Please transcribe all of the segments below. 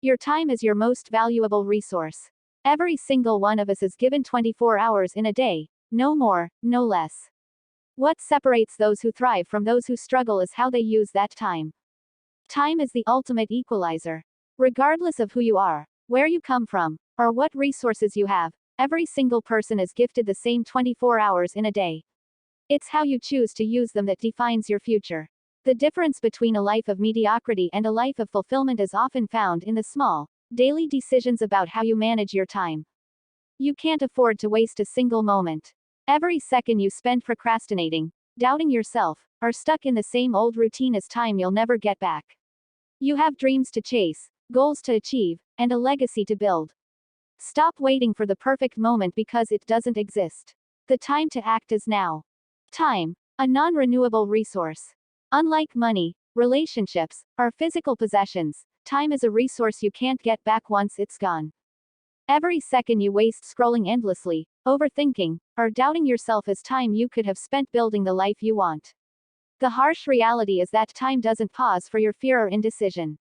Your time is your most valuable resource. Every single one of us is given 24 hours in a day, no more, no less. What separates those who thrive from those who struggle is how they use that time. Time is the ultimate equalizer. Regardless of who you are, where you come from, or what resources you have, every single person is gifted the same 24 hours in a day. It's how you choose to use them that defines your future. The difference between a life of mediocrity and a life of fulfillment is often found in the small, daily decisions about how you manage your time. You can't afford to waste a single moment. Every second you spend procrastinating, doubting yourself, or stuck in the same old routine is time you'll never get back. You have dreams to chase, goals to achieve, and a legacy to build. Stop waiting for the perfect moment because it doesn't exist. The time to act is now. Time, a non-renewable resource. Unlike money, relationships, or physical possessions, time is a resource you can't get back once it's gone. Every second you waste scrolling endlessly, overthinking, or doubting yourself is time you could have spent building the life you want. The harsh reality is that time doesn't pause for your fear or indecision.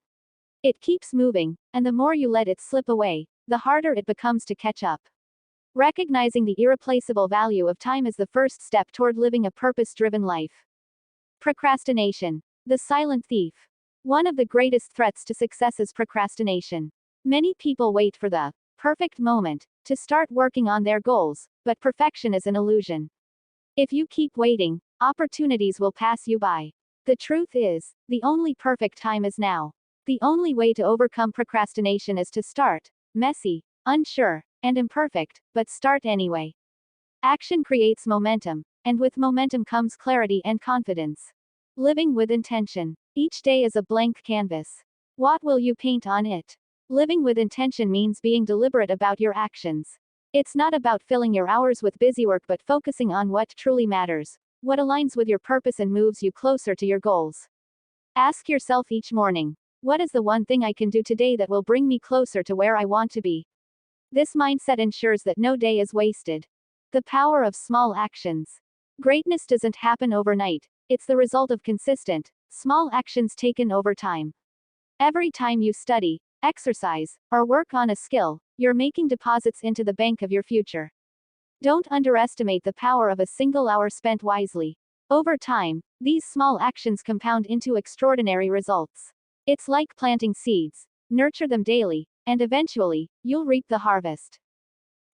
It keeps moving, and the more you let it slip away, the harder it becomes to catch up. Recognizing the irreplaceable value of time is the first step toward living a purpose-driven life. Procrastination, the silent thief. One of the greatest threats to success is procrastination. Many people wait for the perfect moment to start working on their goals, but perfection is an illusion. If you keep waiting, opportunities will pass you by. The truth is, the only perfect time is now. The only way to overcome procrastination is to start, messy, unsure, and imperfect, but start anyway. Action creates momentum, and with momentum comes clarity and confidence. Living with intention. Each day is a blank canvas. What will you paint on it? Living with intention means being deliberate about your actions. It's not about filling your hours with busy work but focusing on what truly matters, what aligns with your purpose and moves you closer to your goals. Ask yourself each morning, what is the one thing I can do today that will bring me closer to where I want to be? This mindset ensures that no day is wasted. The power of small actions. Greatness doesn't happen overnight, it's the result of consistent, small actions taken over time. Every time you study, exercise, or work on a skill, you're making deposits into the bank of your future. Don't underestimate the power of a single hour spent wisely. Over time, these small actions compound into extraordinary results. It's like planting seeds. Nurture them daily, and eventually, you'll reap the harvest.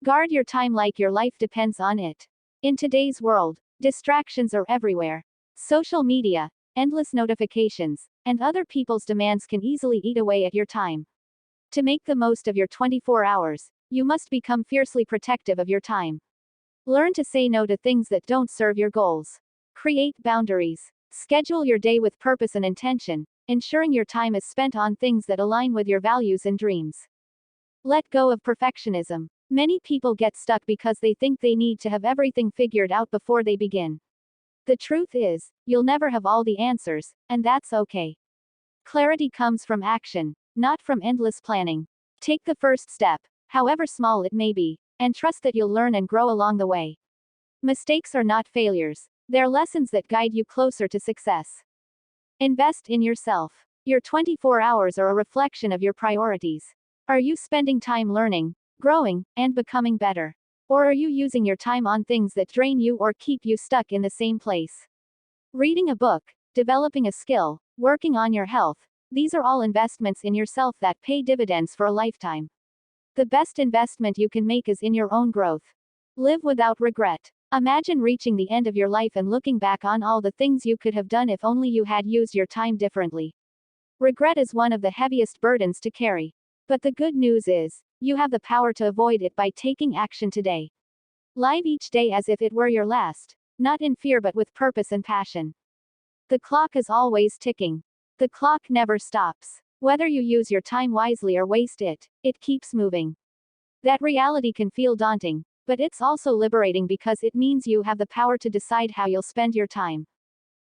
Guard your time like your life depends on it. In today's world, distractions are everywhere. Social media, endless notifications, and other people's demands can easily eat away at your time. To make the most of your 24 hours, you must become fiercely protective of your time. Learn to say no to things that don't serve your goals. Create boundaries. Schedule your day with purpose and intention, ensuring your time is spent on things that align with your values and dreams. Let go of perfectionism. Many people get stuck because they think they need to have everything figured out before they begin. The truth is, you'll never have all the answers, and that's okay. Clarity comes from action, not from endless planning. Take the first step, however small it may be, and trust that you'll learn and grow along the way. Mistakes are not failures, they're lessons that guide you closer to success. Invest in yourself. Your 24 hours are a reflection of your priorities. Are you spending time learning, growing, and becoming better? Or are you using your time on things that drain you or keep you stuck in the same place? Reading a book, developing a skill, working on your health, these are all investments in yourself that pay dividends for a lifetime. The best investment you can make is in your own growth. Live without regret. Imagine reaching the end of your life and looking back on all the things you could have done if only you had used your time differently. Regret is one of the heaviest burdens to carry. But the good news is, you have the power to avoid it by taking action today. Live each day as if it were your last, not in fear but with purpose and passion. The clock is always ticking. The clock never stops. Whether you use your time wisely or waste it, it keeps moving. That reality can feel daunting, but it's also liberating because it means you have the power to decide how you'll spend your time.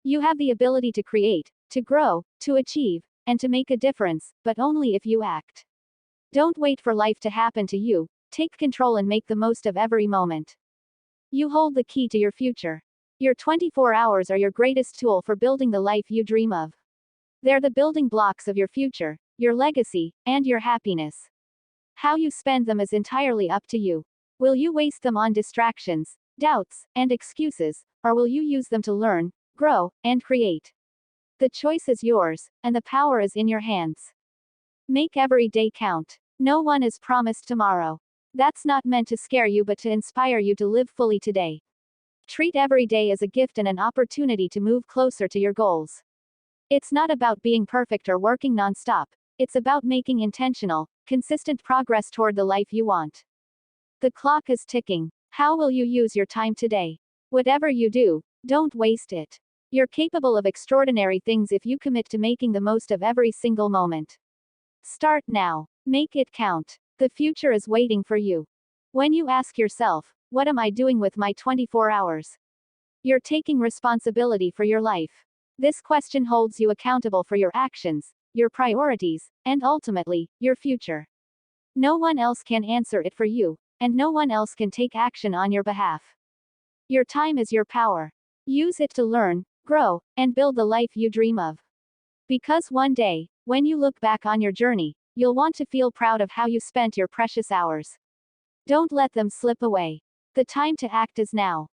You have the ability to create, to grow, to achieve, and to make a difference, but only if you act. Don't wait for life to happen to you, take control and make the most of every moment. You hold the key to your future. Your 24 hours are your greatest tool for building the life you dream of. They're the building blocks of your future, your legacy, and your happiness. How you spend them is entirely up to you. Will you waste them on distractions, doubts, and excuses, or will you use them to learn, grow, and create? The choice is yours, and the power is in your hands. Make every day count. No one is promised tomorrow. That's not meant to scare you but to inspire you to live fully today. Treat every day as a gift and an opportunity to move closer to your goals. It's not about being perfect or working nonstop. It's about making intentional, consistent progress toward the life you want. The clock is ticking. How will you use your time today? Whatever you do, don't waste it. You're capable of extraordinary things if you commit to making the most of every single moment. Start now. Make it count. The future is waiting for you. When you ask yourself, what am I doing with my 24 hours? You're taking responsibility for your life. This question holds you accountable for your actions, your priorities, and ultimately, your future. No one else can answer it for you, and no one else can take action on your behalf. Your time is your power. Use it to learn, grow, and build the life you dream of. Because one day, when you look back on your journey, you'll want to feel proud of how you spent your precious hours. Don't let them slip away. The time to act is now.